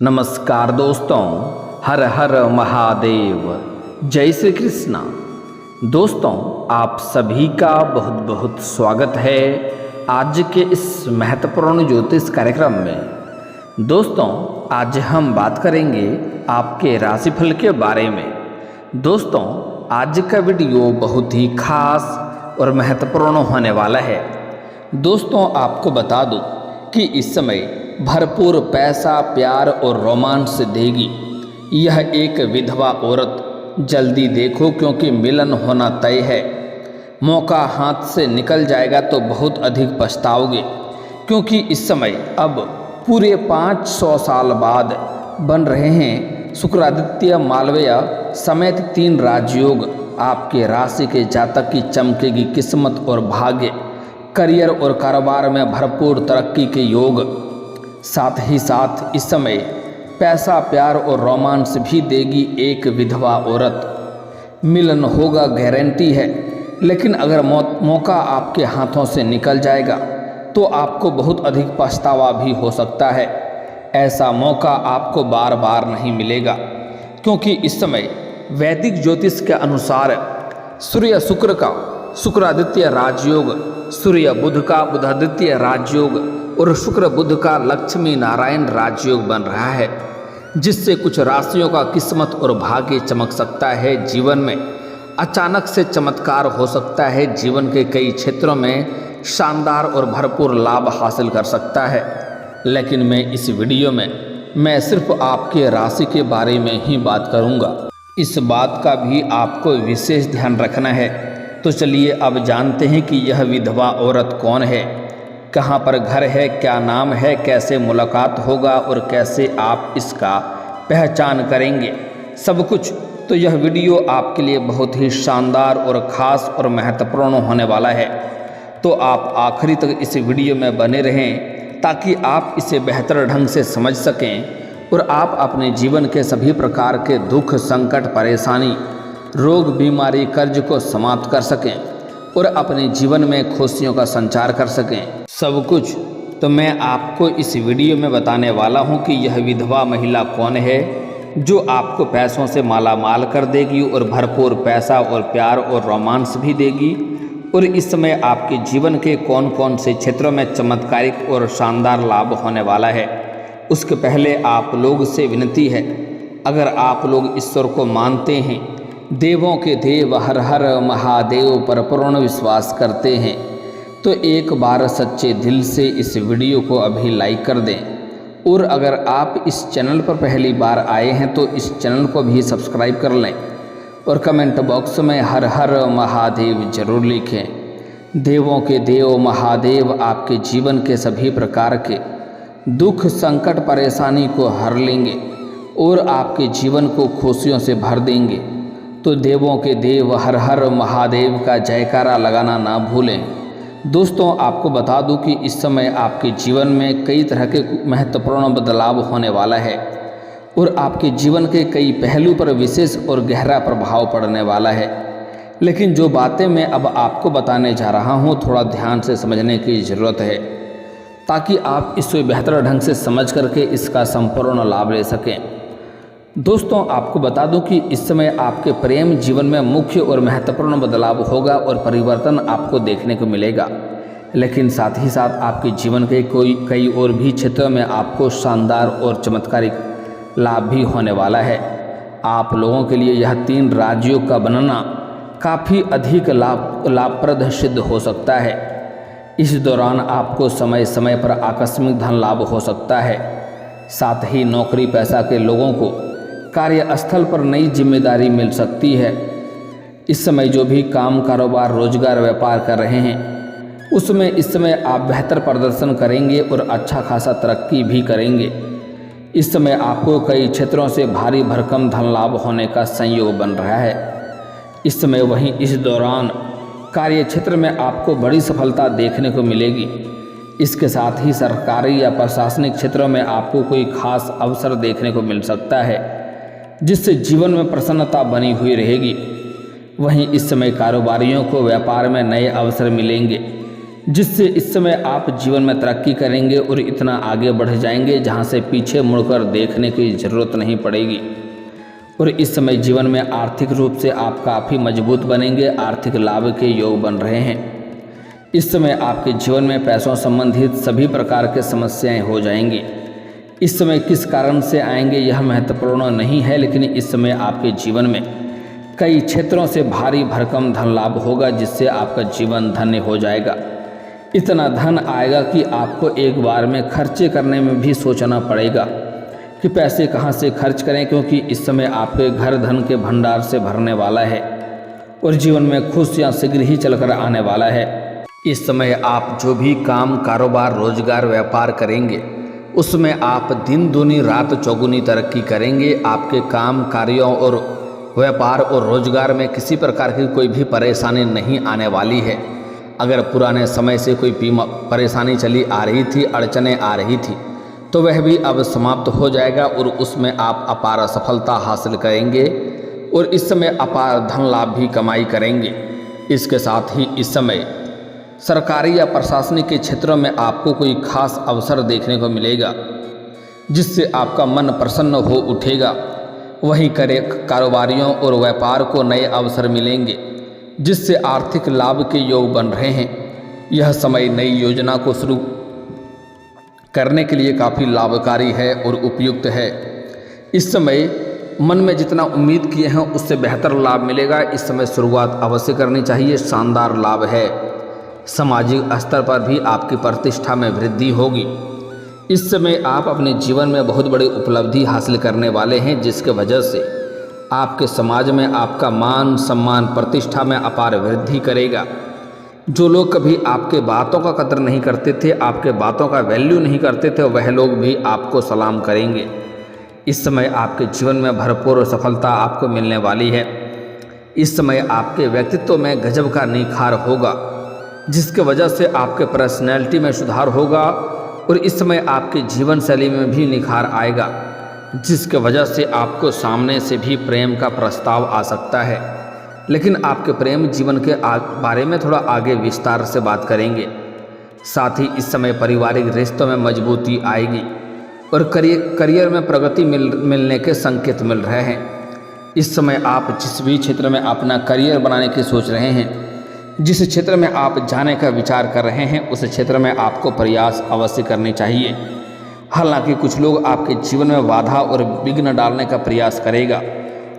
नमस्कार दोस्तों, हर हर महादेव, जय श्री कृष्णा। दोस्तों, आप सभी का बहुत बहुत स्वागत है आज के इस महत्वपूर्ण ज्योतिष कार्यक्रम में। दोस्तों, आज हम बात करेंगे आपके राशिफल के बारे में। दोस्तों, आज का वीडियो बहुत ही खास और महत्वपूर्ण होने वाला है। दोस्तों, आपको बता दूं कि इस समय भरपूर पैसा, प्यार और रोमांस देगी यह एक विधवा औरत। जल्दी देखो क्योंकि मिलन होना तय है। मौका हाथ से निकल जाएगा तो बहुत अधिक पछताओगे, क्योंकि इस समय अब पूरे 500 साल बाद बन रहे हैं शुक्रादित्य मालव्य समेत 3 राजयोग। आपके राशि के जातक की चमकेगी किस्मत और भाग्य। करियर और कारोबार में भरपूर तरक्की के योग। साथ ही साथ इस समय पैसा, प्यार और रोमांस भी देगी एक विधवा औरत। मिलन होगा, गारंटी है, लेकिन अगर मौका आपके हाथों से निकल जाएगा तो आपको बहुत अधिक पछतावा भी हो सकता है। ऐसा मौका आपको बार बार नहीं मिलेगा, क्योंकि इस समय वैदिक ज्योतिष के अनुसार सूर्य शुक्र का शुक्रादित्य राजयोग, सूर्य बुध का बुधादित्य राजयोग और शुक्र बुध का लक्ष्मी नारायण राजयोग बन रहा है, जिससे कुछ राशियों का किस्मत और भाग्य चमक सकता है। जीवन में अचानक से चमत्कार हो सकता है। जीवन के कई क्षेत्रों में शानदार और भरपूर लाभ हासिल कर सकता है। लेकिन मैं इस वीडियो में सिर्फ आपके राशि के बारे में ही बात करूंगा। इस बात का भी आपको विशेष ध्यान रखना है। तो चलिए अब जानते हैं कि यह विधवा औरत कौन है, कहाँ पर घर है, क्या नाम है, कैसे मुलाकात होगा और कैसे आप इसका पहचान करेंगे, सब कुछ। तो यह वीडियो आपके लिए बहुत ही शानदार और ख़ास और महत्वपूर्ण होने वाला है। तो आप आखिरी तक इस वीडियो में बने रहें ताकि आप इसे बेहतर ढंग से समझ सकें और आप अपने जीवन के सभी प्रकार के दुख, संकट, परेशानी, रोग, बीमारी, कर्ज को समाप्त कर सकें और अपने जीवन में खुशियों का संचार कर सकें, सब कुछ। तो मैं आपको इस वीडियो में बताने वाला हूं कि यह विधवा महिला कौन है जो आपको पैसों से माला माल कर देगी और भरपूर पैसा और प्यार और रोमांस भी देगी। और इस समय आपके जीवन के कौन कौन से क्षेत्रों में चमत्कारिक और शानदार लाभ होने वाला है। उसके पहले आप लोग से विनती है, अगर आप लोग ईश्वर को मानते हैं, देवों के देव हर हर महादेव पर पूर्ण विश्वास करते हैं, तो एक बार सच्चे दिल से इस वीडियो को अभी लाइक कर दें। और अगर आप इस चैनल पर पहली बार आए हैं तो इस चैनल को भी सब्सक्राइब कर लें और कमेंट बॉक्स में हर हर महादेव जरूर लिखें। देवों के देव महादेव आपके जीवन के सभी प्रकार के दुख, संकट, परेशानी को हर लेंगे और आपके जीवन को खुशियों से भर देंगे। तो देवों के देव हर हर महादेव का जयकारा लगाना ना भूलें। दोस्तों, आपको बता दूं कि इस समय आपके जीवन में कई तरह के महत्वपूर्ण बदलाव होने वाला है और आपके जीवन के कई पहलू पर विशेष और गहरा प्रभाव पड़ने वाला है। लेकिन जो बातें मैं अब आपको बताने जा रहा हूं, थोड़ा ध्यान से समझने की ज़रूरत है, ताकि आप इसे बेहतर ढंग से समझ करके इसका संपूर्ण लाभ ले सकें। दोस्तों, आपको बता दूं कि इस समय आपके प्रेम जीवन में मुख्य और महत्वपूर्ण बदलाव होगा और परिवर्तन आपको देखने को मिलेगा। लेकिन साथ ही साथ आपके जीवन के कई और भी क्षेत्रों में आपको शानदार और चमत्कारिक लाभ भी होने वाला है। आप लोगों के लिए यह 3 राजयोग का बनना काफ़ी अधिक लाभप्रद सिद्ध हो सकता है। इस दौरान आपको समय समय पर आकस्मिक धन लाभ हो सकता है। साथ ही नौकरी पेशा के लोगों को कार्यस्थल पर नई जिम्मेदारी मिल सकती है। इस समय जो भी काम, कारोबार, रोजगार, व्यापार कर रहे हैं उसमें इस समय आप बेहतर प्रदर्शन करेंगे और अच्छा खासा तरक्की भी करेंगे। इस समय आपको कई क्षेत्रों से भारी भरकम धन लाभ होने का संयोग बन रहा है। इस समय वहीं इस दौरान कार्य क्षेत्र में आपको बड़ी सफलता देखने को मिलेगी। इसके साथ ही सरकारी या प्रशासनिक क्षेत्रों में आपको कोई खास अवसर देखने को मिल सकता है, जिससे जीवन में प्रसन्नता बनी हुई रहेगी। वहीं इस समय कारोबारियों को व्यापार में नए अवसर मिलेंगे। जिससे इस समय आप जीवन में तरक्की करेंगे और इतना आगे बढ़ जाएंगे जहां से पीछे मुड़कर देखने की ज़रूरत नहीं पड़ेगी। और इस समय जीवन में आर्थिक रूप से आप काफ़ी मजबूत बनेंगे, आर्थिक लाभ के योग बन रहे हैं। इस समय आपके जीवन में पैसों संबंधित सभी प्रकार के समस्याएं हो जाएंगी। इस समय किस कारण से आएंगे यह महत्वपूर्ण नहीं है, लेकिन इस समय आपके जीवन में कई क्षेत्रों से भारी भरकम धन लाभ होगा, जिससे आपका जीवन धन्य हो जाएगा। इतना धन आएगा कि आपको एक बार में खर्चे करने में भी सोचना पड़ेगा कि पैसे कहाँ से खर्च करें, क्योंकि इस समय आपके घर धन के भंडार से भरने वाला है और जीवन में खुशियाँ शीघ्र ही चलकर आने वाला है। इस समय आप जो भी काम, कारोबार, रोजगार, व्यापार करेंगे उसमें आप दिन दूनी रात चौगुनी तरक्की करेंगे। आपके काम, कार्यों और व्यापार और रोजगार में किसी प्रकार की कोई भी परेशानी नहीं आने वाली है। अगर पुराने समय से कोई परेशानी चली आ रही थी, अड़चनें आ रही थी, तो वह भी अब समाप्त हो जाएगा और उसमें आप अपार सफलता हासिल करेंगे और इस समय अपार धन लाभ भी कमाई करेंगे। इसके साथ ही इस समय सरकारी या प्रशासनिक के क्षेत्रों में आपको कोई खास अवसर देखने को मिलेगा, जिससे आपका मन प्रसन्न हो उठेगा। वहीं कारोबारियों और व्यापार को नए अवसर मिलेंगे, जिससे आर्थिक लाभ के योग बन रहे हैं। यह समय नई योजना को शुरू करने के लिए काफ़ी लाभकारी है और उपयुक्त है। इस समय मन में जितना उम्मीद किए हैं उससे बेहतर लाभ मिलेगा। इस समय शुरुआत अवश्य करनी चाहिए, शानदार लाभ है। सामाजिक स्तर पर भी आपकी प्रतिष्ठा में वृद्धि होगी। इस समय आप अपने जीवन में बहुत बड़ी उपलब्धि हासिल करने वाले हैं, जिसके वजह से आपके समाज में आपका मान सम्मान, प्रतिष्ठा में अपार वृद्धि करेगा। जो लोग कभी आपके बातों का कदर नहीं करते थे, आपके बातों का वैल्यू नहीं करते थे, वह लोग भी आपको सलाम करेंगे। इस समय आपके जीवन में भरपूर सफलता आपको मिलने वाली है। इस समय आपके व्यक्तित्व में गजब का निखार होगा, जिसके वजह से आपके पर्सनैलिटी में सुधार होगा और इस समय आपके जीवन शैली में भी निखार आएगा, जिसके वजह से आपको सामने से भी प्रेम का प्रस्ताव आ सकता है। लेकिन आपके प्रेम जीवन के बारे में थोड़ा आगे विस्तार से बात करेंगे। साथ ही इस समय पारिवारिक रिश्तों में मजबूती आएगी और करियर में प्रगति मिलने के संकेत मिल रहे हैं। इस समय आप जिस भी क्षेत्र में अपना करियर बनाने की सोच रहे हैं, जिस क्षेत्र में आप जाने का विचार कर रहे हैं, उस क्षेत्र में आपको प्रयास अवश्य करने चाहिए। हालांकि कुछ लोग आपके जीवन में बाधा और विघ्न डालने का प्रयास करेगा।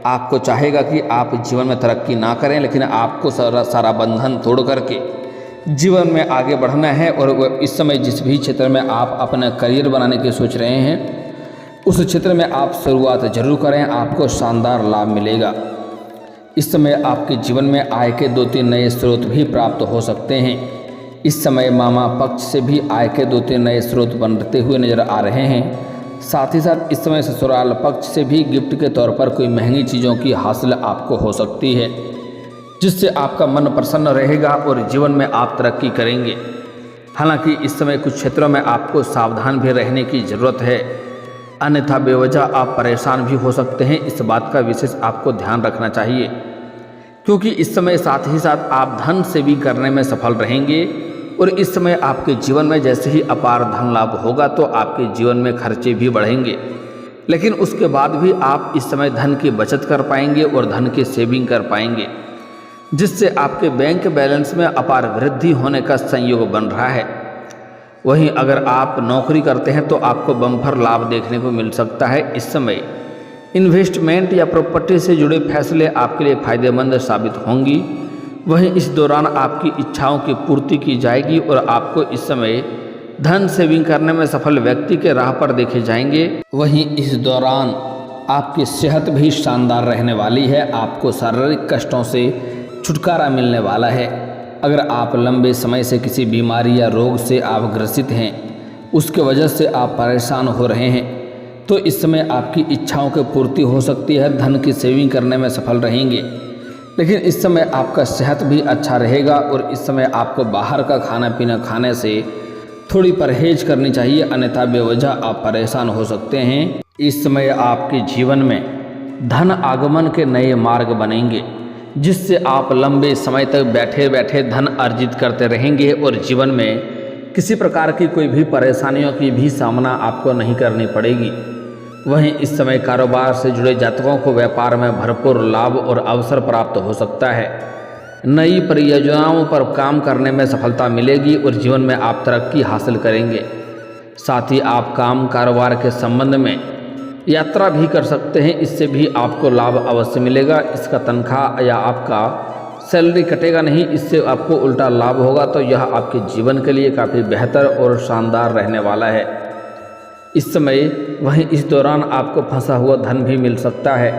आपको चाहेगा कि आप जीवन में तरक्की ना करें, लेकिन आपको सारा बंधन तोड़ करके जीवन में आगे बढ़ना है। और इस समय जिस भी क्षेत्र में आप अपना करियर बनाने की सोच रहे हैं, उस क्षेत्र में आप शुरुआत जरूर करें, आपको शानदार लाभ मिलेगा। इस समय आपके जीवन में आय के 2-3 नए स्रोत भी प्राप्त हो सकते हैं। इस समय मामा पक्ष से भी आय के 2-3 नए स्रोत बनते हुए नजर आ रहे हैं। साथ ही साथ इस समय ससुराल पक्ष से भी गिफ्ट के तौर पर कोई महंगी चीज़ों की हासिल आपको हो सकती है, जिससे आपका मन प्रसन्न रहेगा और जीवन में आप तरक्की करेंगे। हालांकि इस समय कुछ क्षेत्रों में आपको सावधान भी रहने की ज़रूरत है, अन्यथा बेवजह आप परेशान भी हो सकते हैं। इस बात का विशेष आपको ध्यान रखना चाहिए, क्योंकि इस समय साथ ही साथ आप धन सेविंग करने में सफल रहेंगे और इस समय आपके जीवन में जैसे ही अपार धन लाभ होगा तो आपके जीवन में खर्चे भी बढ़ेंगे, लेकिन उसके बाद भी आप इस समय धन की बचत कर पाएंगे और धन की सेविंग कर पाएंगे, जिससे आपके बैंक बैलेंस में अपार वृद्धि होने का संयोग बन रहा है। वहीं अगर आप नौकरी करते हैं तो आपको बम्पर लाभ देखने को मिल सकता है। इस समय इन्वेस्टमेंट या प्रॉपर्टी से जुड़े फैसले आपके लिए फायदेमंद साबित होंगी। वहीं इस दौरान आपकी इच्छाओं की पूर्ति की जाएगी और आपको इस समय धन सेविंग करने में सफल व्यक्ति के राह पर देखे जाएंगे। वहीं इस दौरान आपकी सेहत भी शानदार रहने वाली है, आपको शारीरिक कष्टों से छुटकारा मिलने वाला है। अगर आप लंबे समय से किसी बीमारी या रोग से आप ग्रसित हैं, उसके वजह से आप परेशान हो रहे हैं, तो इस समय आपकी इच्छाओं की पूर्ति हो सकती है, धन की सेविंग करने में सफल रहेंगे। लेकिन इस समय आपका सेहत भी अच्छा रहेगा और इस समय आपको बाहर का खाना पीना खाने से थोड़ी परहेज करनी चाहिए, अन्यथा बेवजह आप परेशान हो सकते हैं। इस समय आपके जीवन में धन आगमन के नए मार्ग बनेंगे, जिससे आप लंबे समय तक बैठे बैठे धन अर्जित करते रहेंगे और जीवन में किसी प्रकार की कोई भी परेशानियों की भी सामना आपको नहीं करनी पड़ेगी। वहीं इस समय कारोबार से जुड़े जातकों को व्यापार में भरपूर लाभ और अवसर प्राप्त हो सकता है। नई परियोजनाओं पर काम करने में सफलता मिलेगी और जीवन में आप तरक्की हासिल करेंगे। साथ ही आप काम कारोबार के संबंध में यात्रा भी कर सकते हैं, इससे भी आपको लाभ अवश्य मिलेगा। इसका तनख्वाह या आपका सैलरी कटेगा नहीं, इससे आपको उल्टा लाभ होगा। तो यह आपके जीवन के लिए काफ़ी बेहतर और शानदार रहने वाला है इस समय। वहीं इस दौरान आपको फंसा हुआ धन भी मिल सकता है।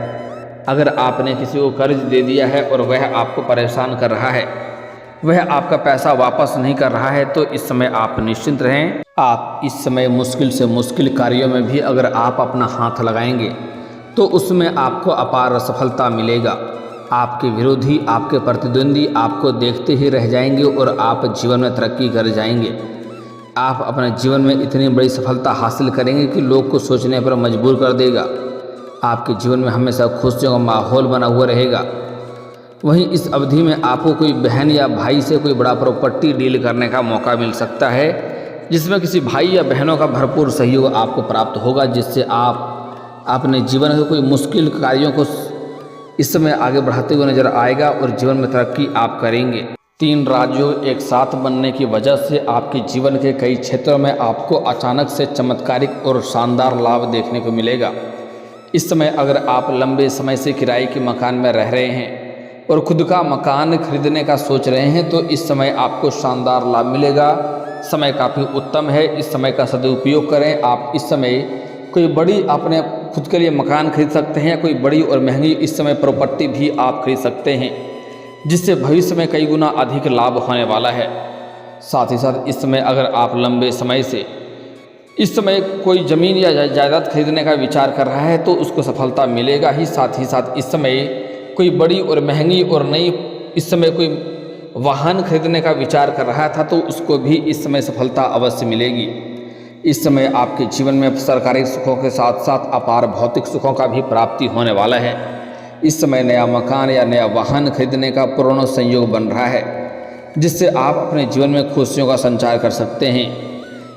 अगर आपने किसी को कर्ज दे दिया है और वह आपको परेशान कर रहा है, वह आपका पैसा वापस नहीं कर रहा है, तो इस समय आप निश्चिंत रहें। आप इस समय मुश्किल से मुश्किल कार्यों में भी अगर आप अपना हाथ लगाएंगे तो उसमें आपको अपार सफलता मिलेगा। आपके विरोधी, आपके प्रतिद्वंदी आपको देखते ही रह जाएंगे और आप जीवन में तरक्की कर जाएंगे। आप अपने जीवन में इतनी बड़ी सफलता हासिल करेंगे कि लोग को सोचने पर मजबूर कर देगा। आपके जीवन में हमेशा खुशियों का माहौल बना हुआ रहेगा। वहीं इस अवधि में आपको कोई बहन या भाई से कोई बड़ा प्रॉपर्टी डील करने का मौका मिल सकता है, जिसमें किसी भाई या बहनों का भरपूर सहयोग आपको प्राप्त होगा, जिससे आप अपने जीवन के कोई मुश्किल कार्यों को इस समय आगे बढ़ाते हुए नजर आएगा और जीवन में तरक्की आप करेंगे। 3 राजयोग एक साथ बनने की वजह से आपके जीवन के कई क्षेत्रों में आपको अचानक से चमत्कारिक और शानदार लाभ देखने को मिलेगा। इस समय अगर आप लंबे समय से किराए के मकान में रह रहे हैं और खुद का मकान खरीदने का सोच रहे हैं, तो इस समय आपको शानदार लाभ मिलेगा। समय काफ़ी उत्तम है, इस समय का सदुपयोग करें। आप इस समय कोई बड़ी अपने खुद के लिए मकान खरीद सकते हैं, कोई बड़ी और महंगी इस समय प्रॉपर्टी भी आप खरीद सकते हैं, जिससे भविष्य में कई गुना अधिक लाभ होने वाला है। साथ ही साथ इस समय अगर आप लंबे समय से इस समय कोई ज़मीन या जायदाद खरीदने का विचार कर रहा है, तो उसको सफलता मिलेगा ही। साथ ही साथ इस समय कोई बड़ी और महंगी और नई इस समय कोई वाहन खरीदने का विचार कर रहा था, तो उसको भी इस समय सफलता अवश्य मिलेगी। इस समय आपके जीवन में सरकारी सुखों के साथ साथ अपार भौतिक सुखों का भी प्राप्ति होने वाला है। इस समय नया मकान या नया वाहन खरीदने का पूर्ण संयोग बन रहा है, जिससे आप अपने जीवन में खुशियों का संचार कर सकते हैं।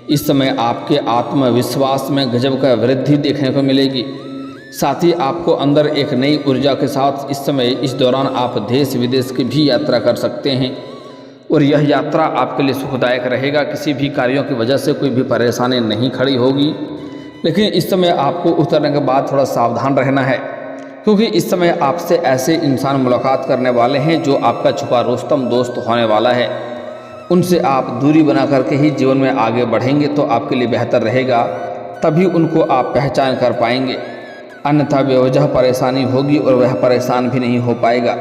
इस समय आपके आत्मविश्वास में गजब का वृद्धि देखने को मिलेगी। साथ ही आपको अंदर एक नई ऊर्जा के साथ इस समय इस दौरान आप देश विदेश की भी यात्रा कर सकते हैं और यह यात्रा आपके लिए सुखदायक रहेगा। किसी भी कार्यों की वजह से कोई भी परेशानी नहीं खड़ी होगी, लेकिन इस समय आपको उतरने के बाद थोड़ा सावधान रहना है, क्योंकि इस समय आपसे ऐसे इंसान मुलाकात करने वाले हैं जो आपका छुपा रुस्तम दोस्त होने वाला है। उनसे आप दूरी बना करके ही जीवन में आगे बढ़ेंगे तो आपके लिए बेहतर रहेगा, तभी उनको आप पहचान कर पाएंगे। अन्यथा बेवजह परेशानी होगी और वह परेशान भी नहीं हो पाएगा।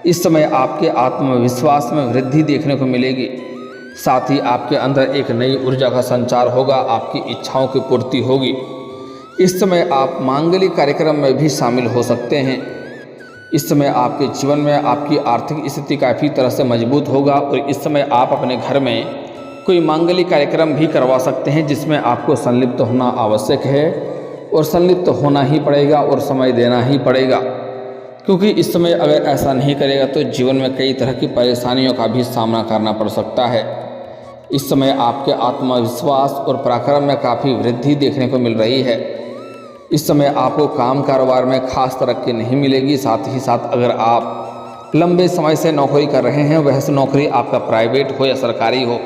इस समय आपके आत्मविश्वास में वृद्धि देखने को मिलेगी। साथ ही आपके अंदर एक नई ऊर्जा का संचार होगा, आपकी इच्छाओं की पूर्ति होगी। इस समय आप मांगलिक कार्यक्रम में भी शामिल हो सकते हैं। इस समय आपके जीवन में आपकी आर्थिक स्थिति काफ़ी तरह से मजबूत होगा और इस समय आप अपने घर में कोई मांगलिक कार्यक्रम भी करवा सकते हैं, जिसमें आपको संलिप्त होना आवश्यक है और संलिप्त होना ही पड़ेगा और समय देना ही पड़ेगा, क्योंकि इस समय अगर ऐसा नहीं करेगा तो जीवन में कई तरह की परेशानियों का भी सामना करना पड़ सकता है। इस समय आपके आत्मविश्वास और पराक्रम में काफ़ी वृद्धि देखने को मिल रही है। इस समय आपको काम कारोबार में खास तरक्की नहीं मिलेगी। साथ ही साथ अगर आप लंबे समय से नौकरी कर रहे हैं, वह नौकरी आपका प्राइवेट हो या सरकारी हो,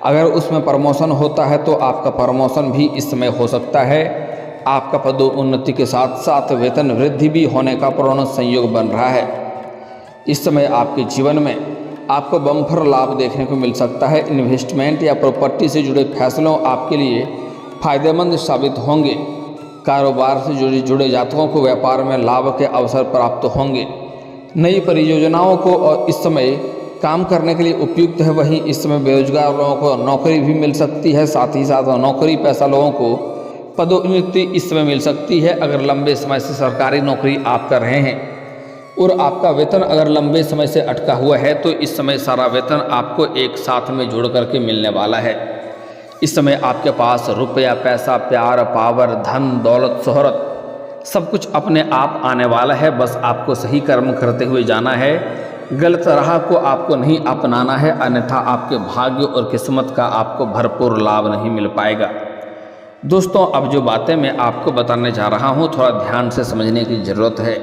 अगर उसमें प्रमोशन होता है तो आपका प्रमोशन भी इस समय हो सकता है। आपका पदोन्नति के साथ साथ वेतन वृद्धि भी होने का पूर्ण संयोग बन रहा है। इस समय आपके जीवन में आपको बम्पर लाभ देखने को मिल सकता है। इन्वेस्टमेंट या प्रॉपर्टी से जुड़े फैसलों आपके लिए फायदेमंद साबित होंगे। कारोबार से जुड़े जातकों को व्यापार में लाभ के अवसर प्राप्त होंगे। नई परियोजनाओं को और इस समय काम करने के लिए उपयुक्त है। वहीं इस समय बेरोजगार लोगों को नौकरी भी मिल सकती है। साथ ही साथ नौकरी पेशा लोगों को पदोन्नति इस समय मिल सकती है। अगर लंबे समय से सरकारी नौकरी आप कर रहे हैं और आपका वेतन अगर लंबे समय से अटका हुआ है, तो इस समय सारा वेतन आपको एक साथ में जोड़ करके मिलने वाला है। इस समय आपके पास रुपया, पैसा, प्यार, पावर, धन, दौलत, शोहरत सब कुछ अपने आप आने वाला है। बस आपको सही कर्म करते हुए जाना है, गलत राह को आपको नहीं अपनाना है, अन्यथा आपके भाग्य और किस्मत का आपको भरपूर लाभ नहीं मिल पाएगा। दोस्तों, अब जो बातें मैं आपको बताने जा रहा हूँ थोड़ा ध्यान से समझने की ज़रूरत है।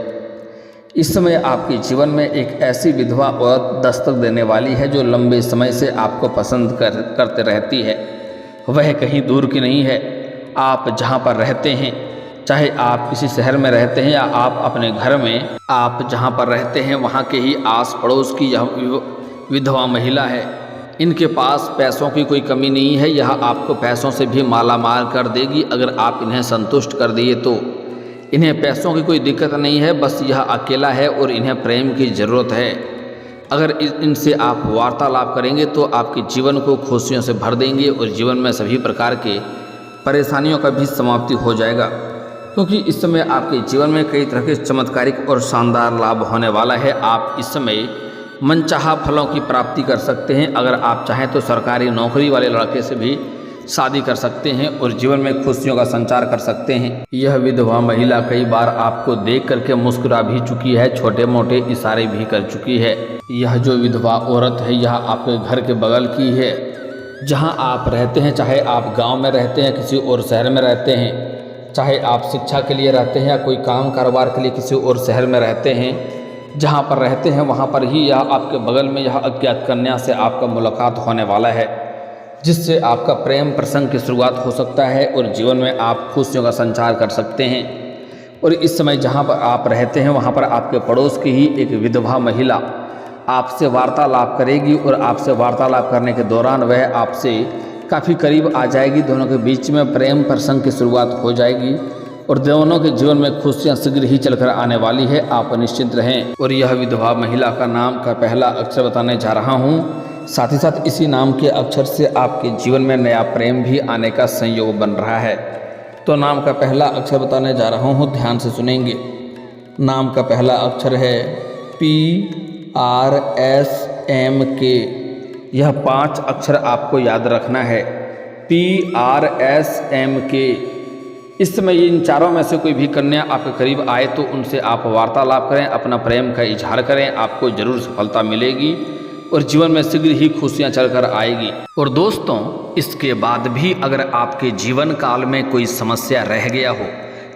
इस समय आपके जीवन में एक ऐसी विधवा औरत दस्तक देने वाली है जो लंबे समय से आपको पसंद करते रहती है। वह कहीं दूर की नहीं है, आप जहाँ पर रहते हैं, चाहे आप किसी शहर में रहते हैं या आप अपने घर में, आप जहाँ पर रहते हैं वहाँ के ही आस पड़ोस की यह विधवा महिला है। इनके पास पैसों की कोई कमी नहीं है, यह आपको पैसों से भी माला माल कर देगी अगर आप इन्हें संतुष्ट कर दिए तो। इन्हें पैसों की कोई दिक्कत नहीं है, बस यह अकेला है और इन्हें प्रेम की ज़रूरत है। अगर इनसे आप वार्तालाप करेंगे तो आपके जीवन को खुशियों से भर देंगे और जीवन में सभी प्रकार के परेशानियों का भी समाप्ति हो जाएगा, क्योंकि इस समय आपके जीवन में कई तरह के चमत्कारिक और शानदार लाभ होने वाला है। आप इस समय मनचाहा फलों की प्राप्ति कर सकते हैं। अगर आप चाहें तो सरकारी नौकरी वाले लड़के से भी शादी कर सकते हैं और जीवन में खुशियों का संचार कर सकते हैं। यह विधवा महिला कई बार आपको देख करके मुस्कुरा भी चुकी है, छोटे मोटे इशारे भी कर चुकी है। यह जो विधवा औरत है यह आपके घर के बगल की है, जहां आप रहते हैं, चाहे आप गांव में रहते हैं, किसी और शहर में रहते हैं, चाहे आप शिक्षा के लिए रहते हैं या कोई काम कारोबार के लिए किसी और शहर में रहते हैं, जहां पर रहते हैं वहां पर ही यह आपके बगल में यह अज्ञात कन्या से आपका मुलाकात होने वाला है, जिससे आपका प्रेम प्रसंग की शुरुआत हो सकता है और जीवन में आप खुशियों का संचार कर सकते हैं। और इस समय जहां पर आप रहते हैं वहां पर आपके पड़ोस की ही एक विधवा महिला आपसे वार्तालाप करेगी और आपसे वार्तालाप करने के दौरान वह आपसे काफ़ी करीब आ जाएगी। दोनों के बीच में प्रेम प्रसंग की शुरुआत हो जाएगी और दोनों के जीवन में खुशियां शीघ्र ही चलकर आने वाली है, आप निश्चिंत रहें। और यह विधवा महिला का नाम का पहला अक्षर बताने जा रहा हूँ, साथ ही साथ इसी नाम के अक्षर से आपके जीवन में नया प्रेम भी आने का संयोग बन रहा है। तो नाम का पहला अक्षर बताने जा रहा हूँ, ध्यान से सुनेंगे। नाम का पहला अक्षर है PRSMK। यह 5 अक्षर आपको याद रखना है, PRSMK। इस समय इन चारों में से कोई भी कन्या आपके करीब आए तो उनसे आप वार्तालाप करें, अपना प्रेम का इजहार करें, आपको जरूर सफलता मिलेगी और जीवन में शीघ्र ही खुशियां चलकर आएगी। और दोस्तों, इसके बाद भी अगर आपके जीवन काल में कोई समस्या रह गया हो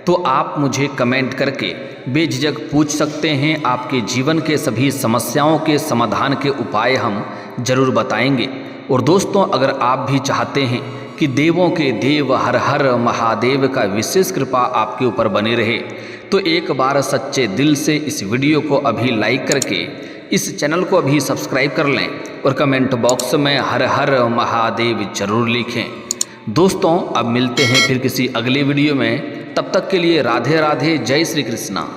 तो आप मुझे कमेंट करके बेझिझक पूछ सकते हैं। आपके जीवन के सभी समस्याओं के समाधान के उपाय हम जरूर बताएंगे। और दोस्तों, अगर आप भी चाहते हैं कि देवों के देव हर हर महादेव का विशेष कृपा आपके ऊपर बनी रहे तो एक बार सच्चे दिल से इस वीडियो को अभी लाइक करके इस चैनल को अभी सब्सक्राइब कर लें और कमेंट बॉक्स में हर हर महादेव जरूर लिखें। दोस्तों, अब मिलते हैं फिर किसी अगले वीडियो में, तब तक के लिए राधे राधे, जय श्री कृष्णा।